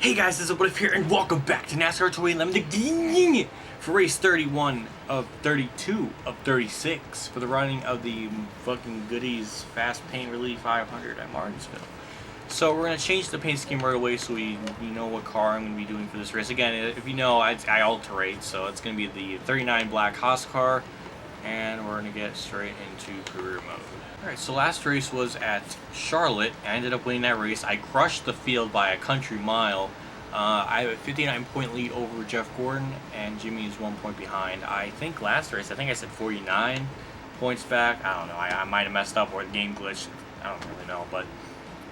Hey guys, this is What If here, and welcome back to NASCAR 2011 the for race 31 of 32 of 36 for the running of the fucking goodies fast paint relief 500 at Martinsville. So we're gonna change the paint scheme right away, so we know what car I'm gonna be doing for this race. Again, if you know, I alterate, so it's gonna be the 39 black Haas car, and we're gonna get straight into career mode. Alright, so last race was at Charlotte. I ended up winning that race. I crushed the field by a country mile. I have a 59-point lead over Jeff Gordon, and Jimmy is 1 point behind. I think last race, I said 49 points back. I don't know. I might have messed up or the game glitched. I don't really know. But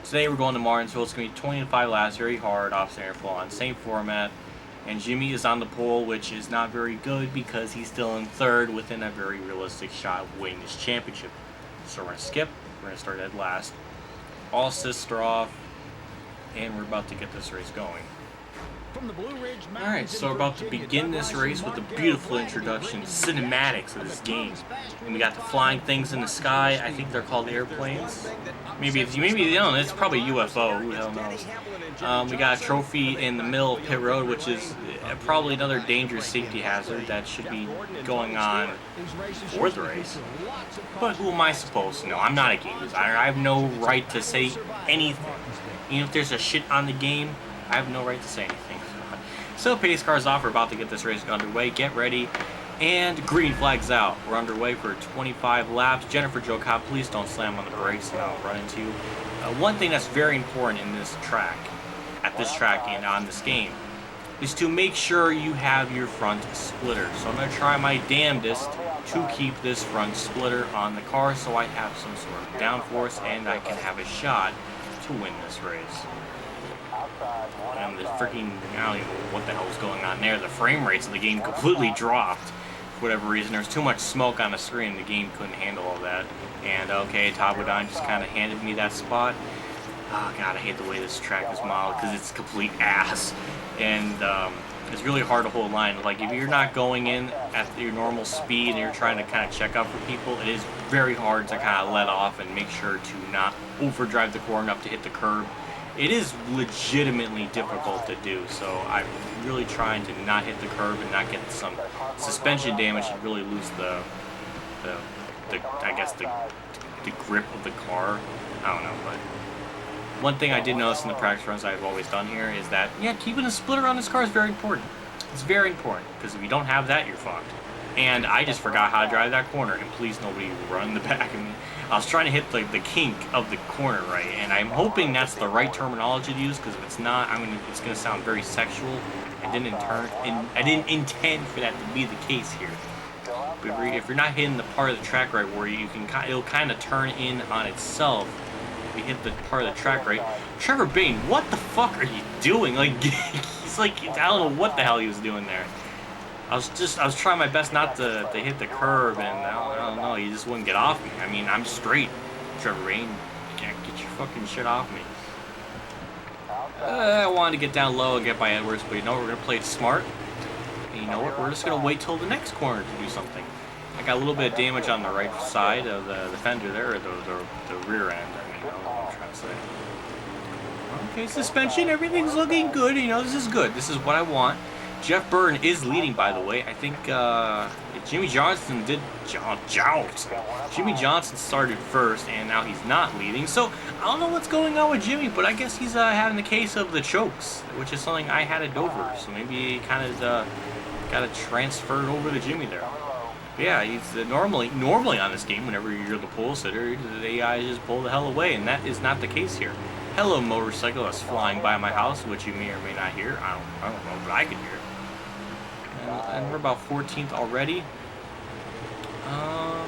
today we're going to Martinsville. It's going to be 20-5 laps, very hard, off-center full on, same format. And Jimmy is on the pole, which is not very good because he's still in third within a very realistic shot of winning this championship. So we're going to skip. We're going to start at last. All assists are off, and we're about to get this race going. Alright, so we're about to begin this race with a beautiful introduction, cinematics of this game. And we got the flying things in the sky. I think they're called airplanes. Maybe they don't know, it's probably a UFO, who the hell knows. We got a trophy in the middle of pit road, which is probably another dangerous safety hazard that should be going on for the race. But who am I supposed to know? I'm not a game designer. I have no right to say anything. Even if there's a shit on the game, I have no right to say anything. So pace car's off. We're about to get this race underway. Get ready. And green flag's out. We're underway for 25 laps. Jennifer Jo Cobb, please don't slam on the brakes and I'll run into you. One thing that's very important in this track, at this track and on this game, is to make sure you have your front splitter. So I'm going to try my damnedest to keep this front splitter on the car so I have some sort of downforce and I can have a shot to win this race. And the freaking, I don't even know what the hell was going on there. The frame rates of the game completely dropped for whatever reason. There was too much smoke on the screen. The game couldn't handle all that. And okay, Tobodon just kind of handed me that spot. Oh god, I hate the way this track is modeled because it's complete ass. And it's really hard to hold line. Like if you're not going in at your normal speed and you're trying to kind of check up for people, it is very hard to kind of let off and make sure to not overdrive the corner enough to hit the curb. It is legitimately difficult to do, so I'm really trying to not hit the curb and not get some suspension damage and really lose the grip of the car. I don't know, but one thing I did notice in the practice runs I've always done here is that, yeah, keeping a splitter on this car is very important. It's very important, because if you don't have that, you're fucked. And I just forgot how to drive that corner, and please nobody run in the back of me. I was trying to hit the kink of the corner right, and I'm hoping that's the right terminology to use, because if it's not, it's going to sound very sexual. I didn't intend for that to be the case here. But if you're not hitting the part of the track right where you can, it'll kind of turn in on itself. If you hit the part of the track right. Trevor Bayne, what the fuck are you doing? Like, he's like, I don't know what the hell he was doing there. I was trying my best not to hit the curb, and I don't know, he just wouldn't get off me. I mean, I'm straight, Trevor Bayne. You can't get your fucking shit off me. I wanted to get down low and get by Edwards, but you know what, we're going to play it smart. And you know what, we're just going to wait till the next corner to do something. I got a little bit of damage on the right side of the fender there, or the rear end, I mean, what I'm trying to say. Okay, suspension, everything's looking good, you know, this is good. This is what I want. Jeff Burton is leading, by the way. I think Jimmy Johnson Jimmy Johnson started first, and now he's not leading. So I don't know what's going on with Jimmy, but I guess he's having the case of the chokes, which is something I had at Dover. So maybe he kind of got it transferred over to Jimmy there. But yeah, he's normally on this game, whenever you're the pole sitter, the AI just pull the hell away, and that is not the case here. Hello, motorcycle that's flying by my house, which you may or may not hear. I don't know, but I can hear it. And we're about 14th already. I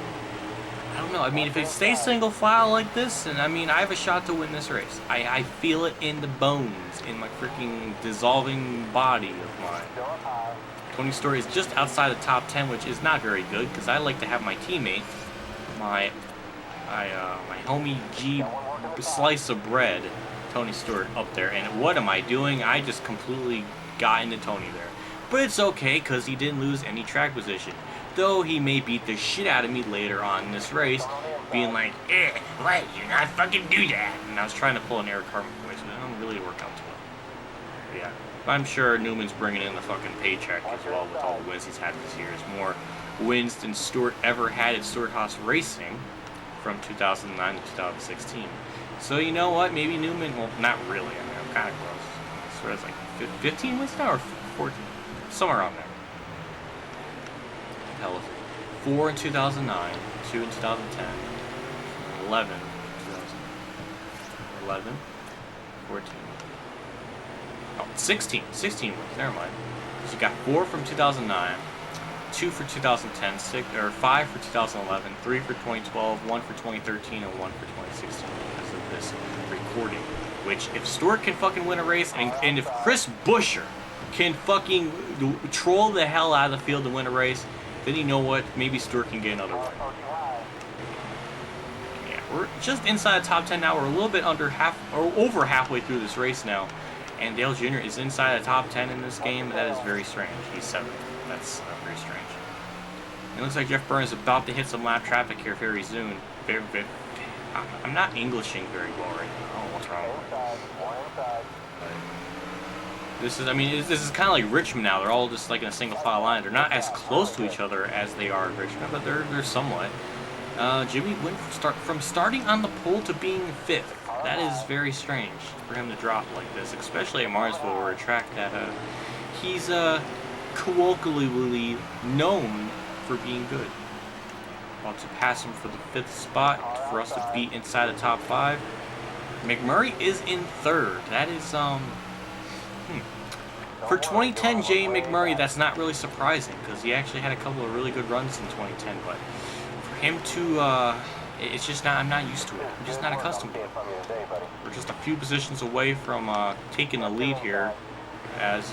don't know. I mean, if it stays single file like this, and I mean, I have a shot to win this race. I feel it in the bones, in my freaking dissolving body of mine. Tony Story is just outside the top 10, which is not very good, because I like to have my teammate, my homie G slice of bread, Tony Stewart, up there. And what am I doing? I just completely got into Tony there. But it's okay, because he didn't lose any track position. Though he may beat the shit out of me later on in this race, being like, why you not fucking do that? And I was trying to pull an Eric Carmen voice, but it didn't really work out too well. Yeah. I'm sure Newman's bringing in the fucking paycheck as well with all the wins he's had this year. It's more wins than Stewart ever had at Stewart-Haas Racing from 2009 to 2016. So you know what? Maybe Newman, well, not really. I mean, I'm kind of close. So it's like 15 wins now or 14? Somewhere around there. Hell, 4 in 2009, 2 in 2010, 11 in 2011, 14. Oh, 16 wins, never mind. So you got 4 from 2009, 2 for 2010, 5 for 2011, 3 for 2012, 1 for 2013, and 1 for 2016 as of this recording. Which, if Stewart can fucking win a race, and if Chris Buescher can fucking troll the hell out of the field to win a race, then you know what? Maybe Stewart can get another win. Yeah, we're just inside the top 10 now. We're a little bit under over halfway through this race now. And Dale Jr. is inside the top 10 in this game. That is very strange. He's 7th. That's very strange. It looks like Jeff Burns is about to hit some lap traffic here very soon. I'm not Englishing very well right now. I don't know what's wrong. This is kind of like Richmond now. They're all just like in a single file line. They're not as close to each other as they are in Richmond, but they're somewhat. Jimmy went from starting on the pole to being 5th. That is very strange for him to drop like this, especially at Martinsville, where a track that he's colloquially known for being good. About to pass him for the 5th spot for us to beat inside the top 5. McMurray is in 3rd. That is for 2010 Jay McMurray, that's not really surprising because he actually had a couple of really good runs in 2010. But for him to it's just not. I'm not used to it. I'm just not accustomed to it. We're just a few positions away from taking the lead here, as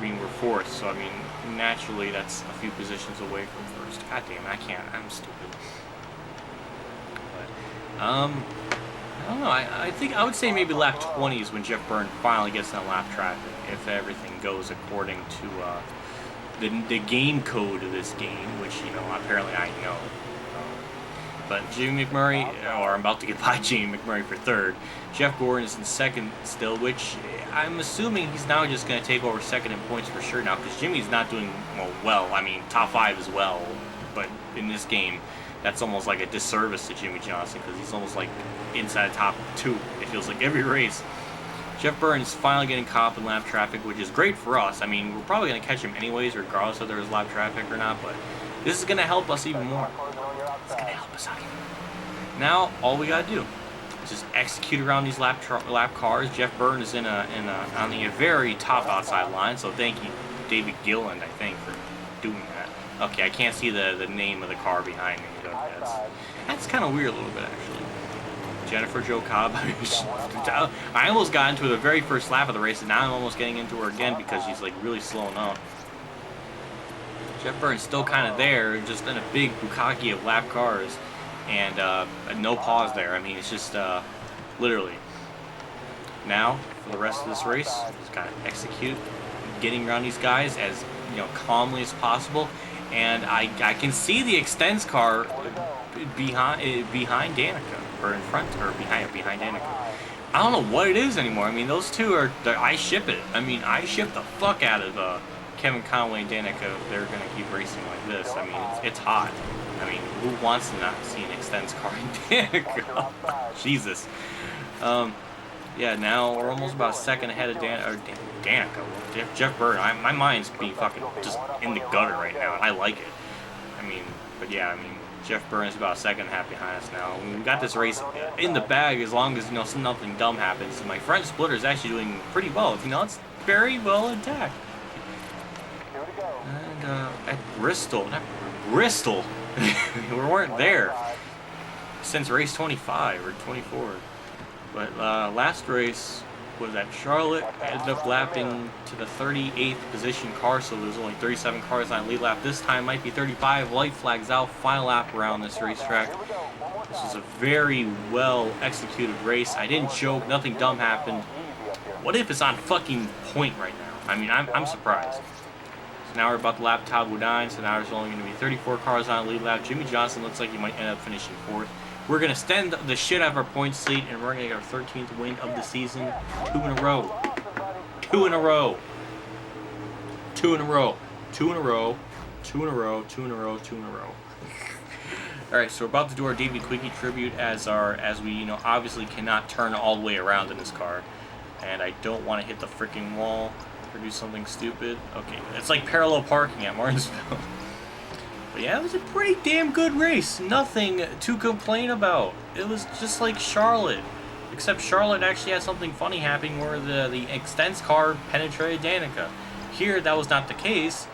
we're 4th. So I mean, naturally, that's a few positions away from 1st. God damn, I can't. I'm stupid. But I don't know. I think I would say maybe lap 20 is when Jeff Byrne finally gets on lap traffic, if everything goes according to the game code of this game, which apparently I know. But Jimmy McMurray, or I'm about to get by Jimmy McMurray for 3rd. Jeff Gordon is in 2nd still, which I'm assuming he's now just going to take over 2nd in points for sure now, because Jimmy's not doing well. I mean, top 5 as well, but in this game, that's almost like a disservice to Jimmy Johnson, because he's almost like inside top 2. It feels like every race. Jeff Burns is finally getting caught up in lap traffic, which is great for us. I mean, we're probably going to catch him anyways, regardless of there was lap traffic or not, but this is going to help us even more. It's going to help us out even more. Now, all we got to do is just execute around these lap cars. Jeff Burns is on the very top outside line, so thank you, David Gilland, I think, for doing that. Okay, I can't see the name of the car behind me. That's kind of weird a little bit, actually. Jennifer Jo Cobb. I almost got into the very first lap of the race, and now I'm almost getting into her again because she's like really slowing up. Jeff Burns still kind of there, just in a big bukkake of lap cars, and no pause there. I mean, it's just literally. Now, for the rest of this race, just kind of execute, getting around these guys as calmly as possible. And I can see the Extends car behind Danica, or in front, or behind Danica. I don't know what it is anymore. I mean, those two I ship it. I mean, I ship the fuck out of Kevin Conway and Danica. They're gonna keep racing like this. I mean, it's hot. I mean, who wants to not see an Extends car in Danica? Jesus. Yeah, now we're almost about a second ahead of Danica. Jeff Burton. My mind's being fucking just in the gutter right now, and I like it. I mean, but yeah, I mean, Jeff Burton is about a second and a half behind us now. I mean, we got this race in the bag as long as nothing dumb happens. My front splitter is actually doing pretty well. It's very well intact. And at Bristol, we weren't there since race 25 or 24. But last race was at Charlotte. I ended up lapping to the 38th position car, so there's only 37 cars on lead lap. This time might be 35. Light flags out. Final lap around this racetrack. This is a very well executed race. I didn't choke. Nothing dumb happened. What if it's on fucking point right now? I mean, I'm surprised. So now we're about to lap Todd 9, so now there's only going to be 34 cars on lead lap. Jimmy Johnson looks like he might end up finishing 4th. We're going to extend the shit out of our points lead, and we're going to get our 13th win of the season. 2 in a row. 2 2 in a row. 2 in a row. 2 in a row. 2 in a row. 2 in a row. 2 in a row. All right, so we're about to do our David Quickie tribute as we, you know, obviously cannot turn all the way around in this car, and I don't want to hit the freaking wall or do something stupid. Okay, it's like parallel parking at Martinsville. But yeah, it was a pretty damn good race. Nothing to complain about. It was just like Charlotte, except Charlotte actually had something funny happening where the extents car penetrated Danica. Here, that was not the case,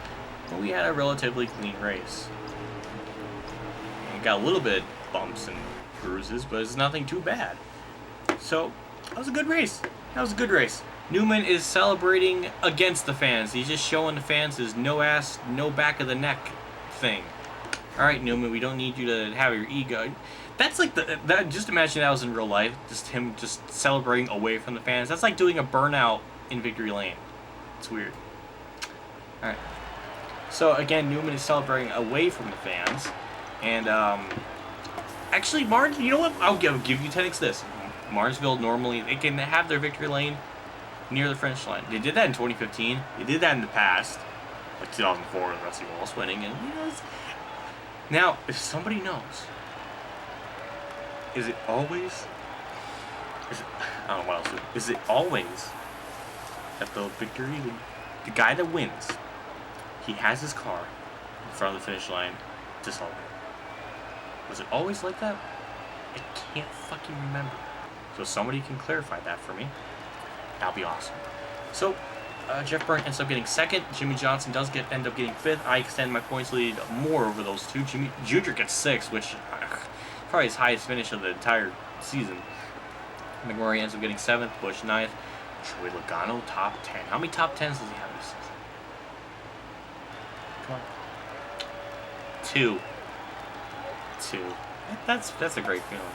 but we had a relatively clean race. Got a little bit bumps and bruises, but it's nothing too bad. So that was a good race. That was a good race. Newman is celebrating against the fans. He's just showing the fans his no ass, no back of the neck thing. All right, Newman, we don't need you to have your ego. That's like that. Just imagine that was in real life. Just him just celebrating away from the fans. That's like doing a burnout in victory lane. It's weird. All right. So again, Newman is celebrating away from the fans. And, actually, Martin, you know what? I'll give you 10x this. Martinsville, normally, they can have their victory lane near the finish line. They did that in 2015. They did that in the past. Like 2004 with Rusty Wallace winning. And, you know, now, if somebody knows, is it always... I don't know what else. Is it always that the victory... The guy that wins, he has his car in front of the finish line to celebrate? Was it always like that? I can't fucking remember. So somebody can clarify that for me. That'll be awesome. So, Jeff Byrne ends up getting second. Jimmy Johnson does end up getting fifth. I extend my points lead more over those two. Junior gets sixth, which probably his highest finish of the entire season. McMurray ends up getting seventh. Busch ninth. Troy Logano top 10. How many top 10s does he have this season? Come on. Two. That's a great feeling.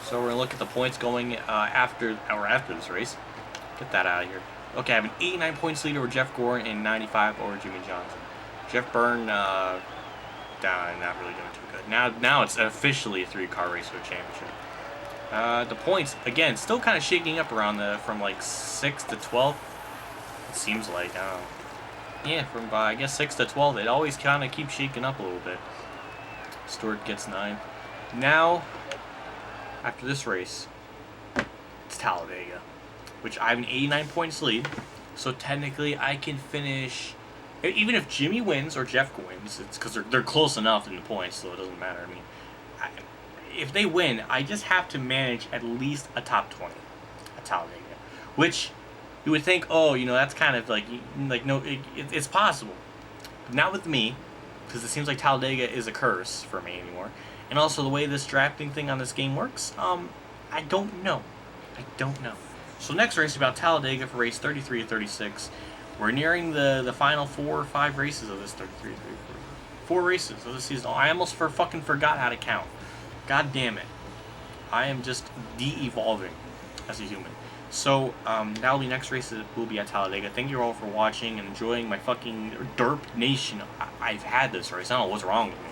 So we're gonna look at the points going after this race. Get that out of here. Okay, I have an 89 points lead over Jeff Gordon and 95 over Jimmy Johnson. Jeff Byrne not really doing too good. Now it's officially a 3-car race for a championship. The points again still kind of shaking up around from like 6th to 12th. It seems like yeah, from I guess 6th to 12th, it always kind of keeps shaking up a little bit. Stewart gets 9th. Now, after this race, it's Talladega, which I have an 89 points lead. So technically, I can finish. Even if Jimmy wins or Jeff wins, it's because they're close enough in the points, so it doesn't matter. I mean, if they win, I just have to manage at least a top 20 at Talladega, which you would think, oh, you know, that's kind of like no, it's possible, but not with me. Because it seems like Talladega is a curse for me anymore. And also the way this drafting thing on this game works, I don't know. So next race is about Talladega for race 33 and 36. We're nearing the final 4 or 5 races of this 33 and 34. 4 races of the season. I almost fucking forgot how to count. God damn it. I am just de-evolving as a human. So, that'll be next race will be at Talladega. Thank you all for watching and enjoying my fucking Derp Nation. I've had this race. I don't know what's wrong with me.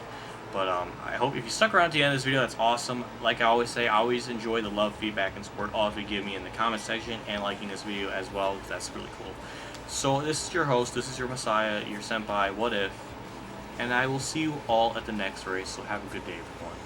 But, I hope if you stuck around to the end of this video, that's awesome. Like I always say, I always enjoy the love, feedback, and support all of you give me in the comment section and liking this video as well, because that's really cool. So, this is your host, this is your messiah, your senpai, what if, and I will see you all at the next race, so have a good day, everyone.